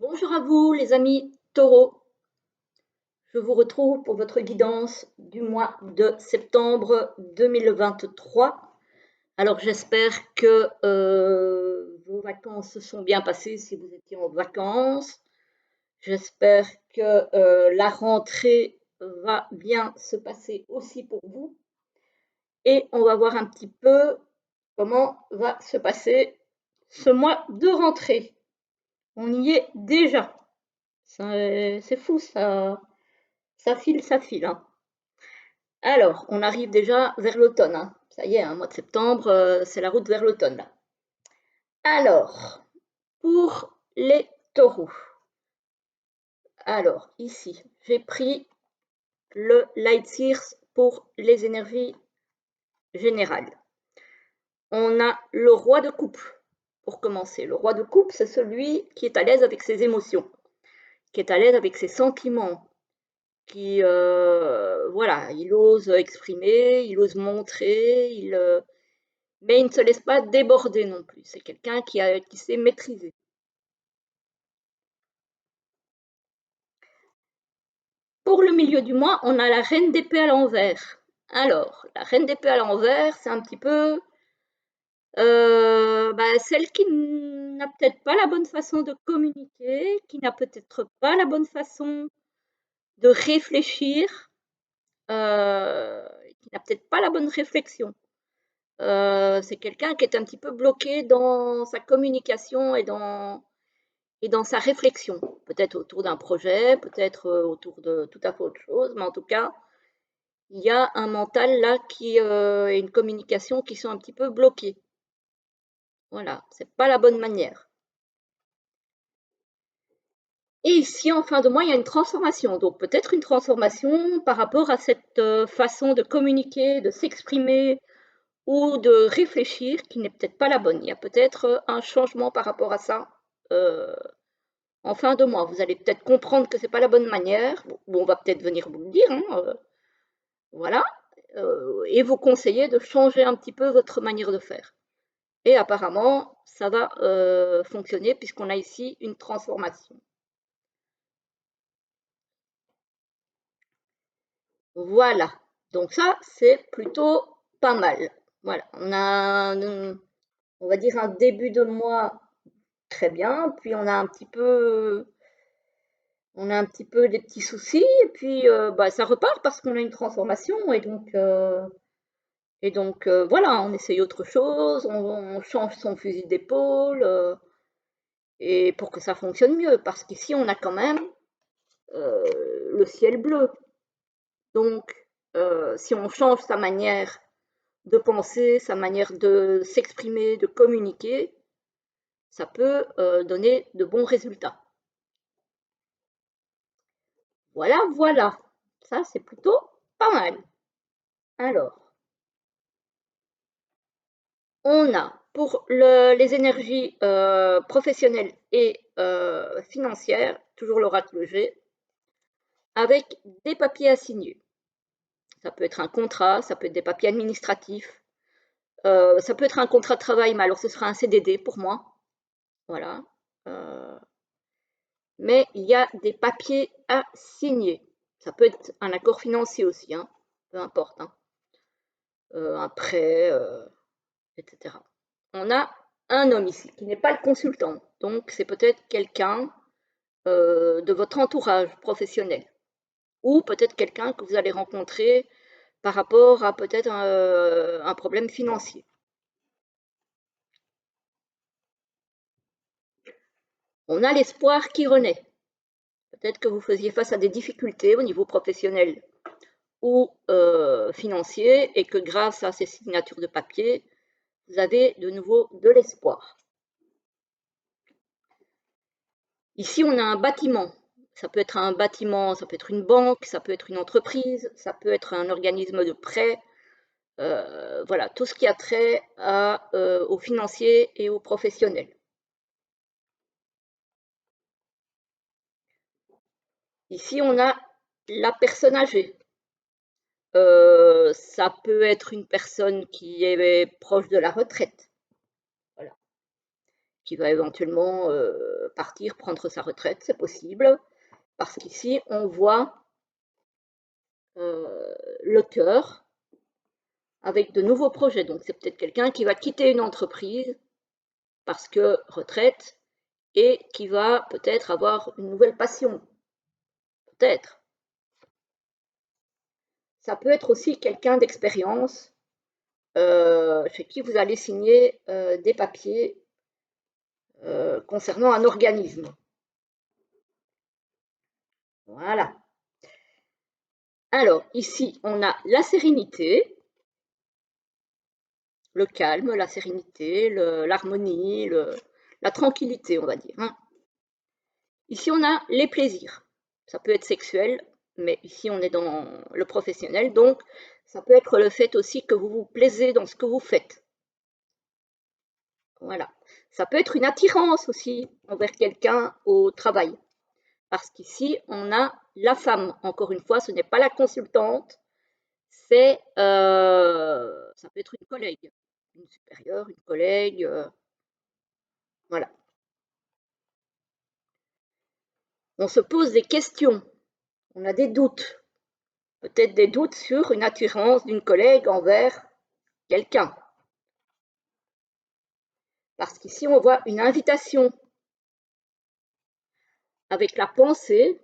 Bonjour à vous les amis taureaux, je vous retrouve pour votre guidance du mois de septembre 2023. Alors j'espère que vos vacances se sont bien passées si vous étiez en vacances. J'espère que la rentrée va bien se passer aussi pour vous. Et on va voir un petit peu comment va se passer ce mois de rentrée. On y est déjà. C'est fou ça. Ça file, hein. Alors, on arrive déjà vers l'automne, hein. Ça y est, mois de septembre, c'est la route vers l'automne, là. Alors, pour les taureaux. Alors, ici, j'ai pris le Light Sears pour les énergies générales. On a le roi de coupe, pour commencer. Le roi de coupe, c'est celui qui est à l'aise avec ses émotions, qui est à l'aise avec ses sentiments, qui, voilà, il ose exprimer, il ose montrer, mais il ne se laisse pas déborder non plus. C'est quelqu'un qui sait maîtriser. Pour le milieu du mois, on a la reine d'épée à l'envers. Alors, la reine d'épée à l'envers, c'est un petit peu celle qui n'a peut-être pas la bonne façon de communiquer, qui n'a peut-être pas la bonne façon de réfléchir, qui n'a peut-être pas la bonne réflexion. C'est quelqu'un qui est un petit peu bloqué dans sa communication et dans sa réflexion, peut-être autour d'un projet, peut-être autour de tout à fait autre chose, mais en tout cas, il y a un mental là et une communication qui sont un petit peu bloqués. Voilà, c'est pas la bonne manière. Et ici, en fin de mois, il y a une transformation. Donc peut-être une transformation par rapport à cette façon de communiquer, de s'exprimer ou de réfléchir qui n'est peut-être pas la bonne. Il y a peut-être un changement par rapport à ça. Euh, En fin de mois, vous allez peut-être comprendre que c'est pas la bonne manière. Bon, on va peut-être venir vous le dire, hein, voilà, et vous conseiller de changer un petit peu votre manière de faire. Et apparemment, ça va fonctionner puisqu'on a ici une transformation. Voilà. Donc ça, c'est plutôt pas mal. Voilà. On va dire un début de mois très bien, puis on a un petit peu des petits soucis, et puis ça repart parce qu'on a une transformation, et donc voilà, on essaye autre chose, on change son fusil d'épaule, et pour que ça fonctionne mieux, parce qu'ici on a quand même le ciel bleu. Donc si on change sa manière de penser, sa manière de s'exprimer, de communiquer, ça peut donner de bons résultats. Voilà, voilà. Ça, c'est plutôt pas mal. Alors, on a pour les énergies professionnelles et financières, toujours l'oracle G, avec des papiers à signer. Ça peut être un contrat, ça peut être des papiers administratifs, ça peut être un contrat de travail, mais alors ce sera un CDD pour moi. Voilà. Euh, mais il y a des papiers à signer. Ça peut être un accord financier aussi, hein, peu importe, hein, un prêt, etc. On a un homme ici qui n'est pas le consultant, donc c'est peut-être quelqu'un de votre entourage professionnel ou peut-être quelqu'un que vous allez rencontrer par rapport à peut-être un problème financier. On a l'espoir qui renaît. Peut-être que vous faisiez face à des difficultés au niveau professionnel ou financier et que grâce à ces signatures de papier, vous avez de nouveau de l'espoir. Ici, on a un bâtiment. Ça peut être un bâtiment, ça peut être une banque, ça peut être une entreprise, ça peut être un organisme de prêt. Voilà, tout ce qui a trait aux financiers et aux professionnels. Ici, on a la personne âgée. Ça peut être une personne qui est proche de la retraite. Voilà. qui va éventuellement partir prendre sa retraite, c'est possible, parce qu'ici on voit le cœur avec de nouveaux projets. Donc c'est peut-être quelqu'un qui va quitter une entreprise parce que retraite et qui va peut-être avoir une nouvelle passion. Peut-être. Ça peut être aussi quelqu'un d'expérience chez qui vous allez signer des papiers concernant un organisme. Voilà. Alors, ici, on a la sérénité, le calme, la sérénité, l'harmonie, la tranquillité, on va dire. Hein. Ici, on a les plaisirs. Ça peut être sexuel, mais ici, on est dans le professionnel. Donc, ça peut être le fait aussi que vous vous plaisez dans ce que vous faites. Voilà. Ça peut être une attirance aussi envers quelqu'un au travail. Parce qu'ici, on a la femme. Encore une fois, ce n'est pas la consultante, c'est ça peut être une collègue, une supérieure, une collègue, voilà. On se pose des questions, on a des doutes, peut-être des doutes sur une attirance d'une collègue envers quelqu'un. Parce qu'ici, on voit une invitation avec la pensée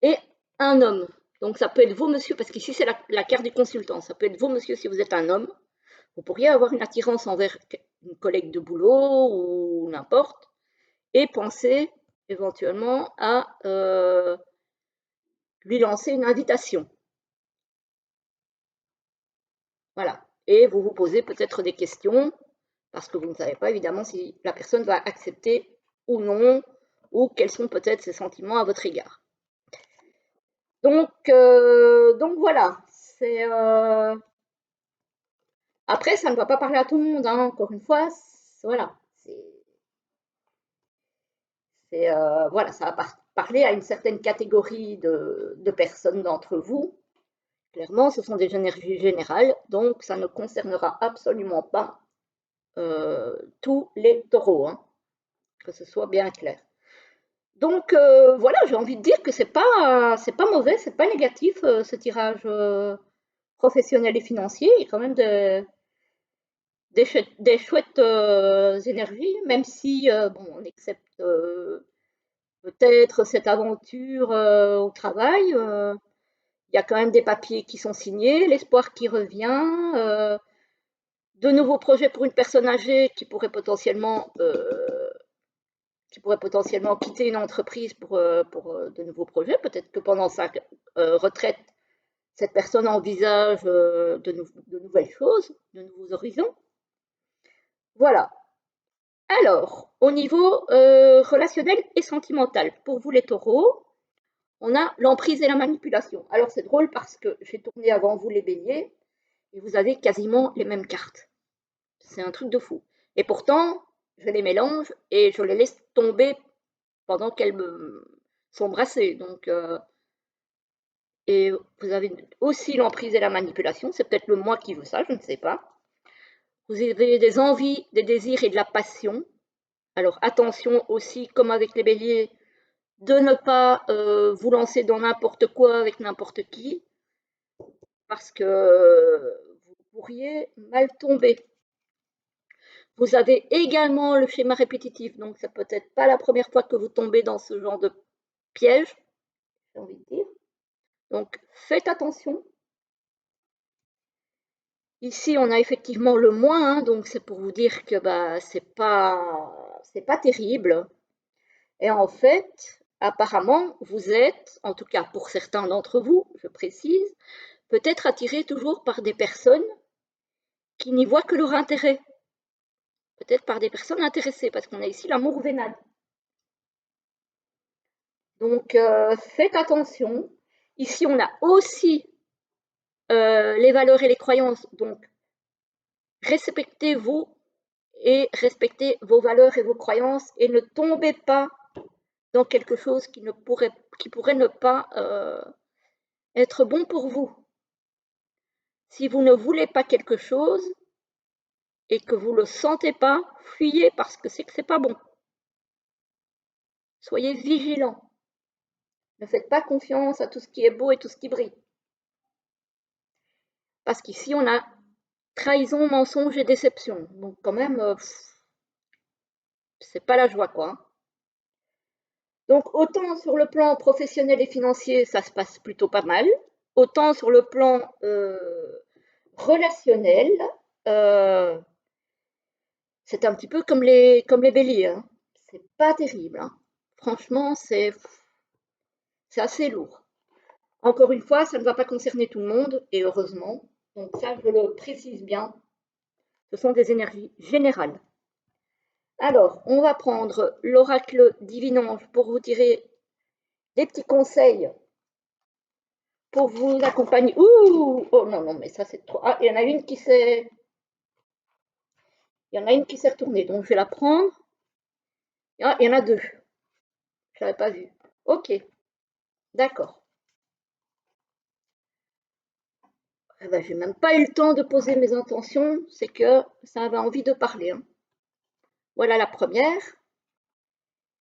et un homme. Donc ça peut être vous, monsieur, parce qu'ici, c'est la carte du consultant. Ça peut être vous, monsieur, si vous êtes un homme. Vous pourriez avoir une attirance envers une collègue de boulot ou n'importe, et penser éventuellement à lui lancer une invitation. Voilà. Et vous vous posez peut-être des questions, parce que vous ne savez pas évidemment si la personne va accepter ou non, ou quels sont peut-être ses sentiments à votre égard. Donc voilà. Après, ça ne va pas parler à tout le monde, hein. Encore une fois, voilà. Voilà, ça va parler à une certaine catégorie de personnes d'entre vous. Clairement, ce sont des énergies générales, donc ça ne concernera absolument pas tous les taureaux, hein, que ce soit bien clair. Donc voilà, j'ai envie de dire que c'est pas mauvais, c'est pas négatif ce tirage professionnel et financier. Il y a quand même des chouettes énergies, même si bon, on accepte peut-être cette aventure au travail. Il y a quand même des papiers qui sont signés, l'espoir qui revient, de nouveaux projets pour une personne âgée qui pourrait potentiellement quitter une entreprise pour de nouveaux projets. Peut-être que pendant sa retraite, cette personne envisage de nouvelles choses, de nouveaux horizons. Voilà. Alors, au niveau relationnel et sentimental, pour vous les taureaux, on a l'emprise et la manipulation. Alors c'est drôle parce que j'ai tourné avant vous les béliers et vous avez quasiment les mêmes cartes. C'est un truc de fou. Et pourtant, je les mélange et je les laisse tomber pendant qu'elles sont brassées. Donc, et vous avez aussi l'emprise et la manipulation. C'est peut-être le moi qui veut ça, je ne sais pas. Vous avez des envies, des désirs et de la passion. Alors attention aussi, comme avec les béliers, de ne pas vous lancer dans n'importe quoi avec n'importe qui, parce que vous pourriez mal tomber. Vous avez également le schéma répétitif, donc ça peut être pas la première fois que vous tombez dans ce genre de piège, j'ai envie de dire. Donc faites attention. Ici, on a effectivement le moins, hein, donc c'est pour vous dire que bah, c'est pas terrible. Et en fait, apparemment, vous êtes, en tout cas pour certains d'entre vous, je précise, peut-être attiré toujours par des personnes qui n'y voient que leur intérêt. Peut-être par des personnes intéressées, parce qu'on a ici l'amour vénal. Donc, faites attention. Ici, on a aussi les valeurs et les croyances. Donc, respectez-vous et respectez vos valeurs et vos croyances et ne tombez pas dans quelque chose qui pourrait ne pas être bon pour vous. Si vous ne voulez pas quelque chose, et que vous ne le sentez pas, fuyez parce que c'est pas bon. Soyez vigilants. Ne faites pas confiance à tout ce qui est beau et tout ce qui brille. Parce qu'ici, on a trahison, mensonge et déception. Donc quand même, c'est pas la joie, quoi. Donc autant sur le plan professionnel et financier, ça se passe plutôt pas mal, autant sur le plan relationnel, euh, c'est un petit peu comme les béliers, hein. C'est pas terrible, hein. Franchement, c'est assez lourd. Encore une fois, ça ne va pas concerner tout le monde, et heureusement. Donc ça, je le précise bien, ce sont des énergies générales. Alors, on va prendre l'oracle divinange pour vous tirer des petits conseils pour vous accompagner. Ouh, oh non, non, mais ça c'est trop. Ah, il y en a une qui s'est. Il y en a une qui s'est retournée, donc je vais la prendre. Ah, il y en a deux. Je n'avais pas vu. Ok, d'accord. Eh ben, j'ai même pas eu le temps de poser mes intentions, c'est que ça avait envie de parler, hein. Voilà la première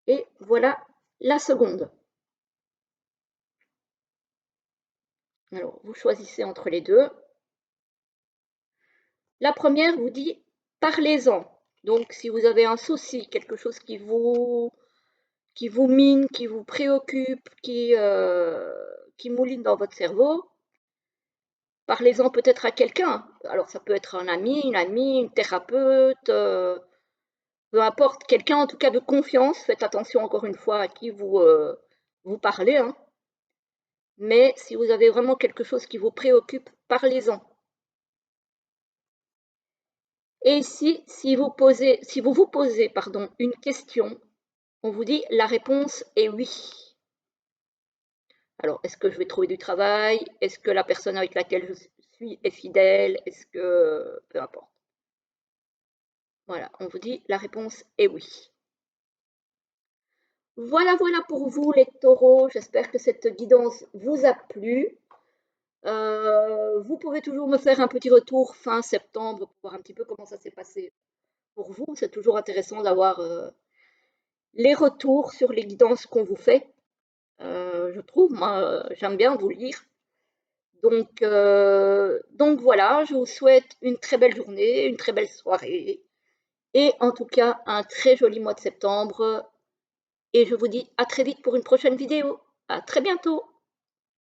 et voilà la seconde. Alors, vous choisissez entre les deux. La première vous dit parlez-en. Donc, si vous avez un souci, quelque chose qui vous mine, qui vous préoccupe, qui mouline dans votre cerveau, parlez-en peut-être à quelqu'un. Alors, ça peut être un ami, une amie, une thérapeute, peu importe, quelqu'un en tout cas de confiance. Faites attention encore une fois à qui vous parlez, hein. Mais si vous avez vraiment quelque chose qui vous préoccupe, parlez-en. Et ici, si vous vous posez une question, on vous dit la réponse est oui. Alors, est-ce que je vais trouver du travail? Est-ce que la personne avec laquelle je suis est fidèle? Est-ce que... Peu importe. Voilà, on vous dit la réponse est oui. Voilà, voilà pour vous les taureaux. J'espère que cette guidance vous a plu. Vous pouvez toujours me faire un petit retour fin septembre pour voir un petit peu comment ça s'est passé pour vous. C'est toujours intéressant d'avoir les retours sur les guidances qu'on vous fait. Je trouve, moi, j'aime bien vous lire. Donc voilà, je vous souhaite une très belle journée, une très belle soirée et en tout cas un très joli mois de septembre. Et je vous dis à très vite pour une prochaine vidéo. À très bientôt.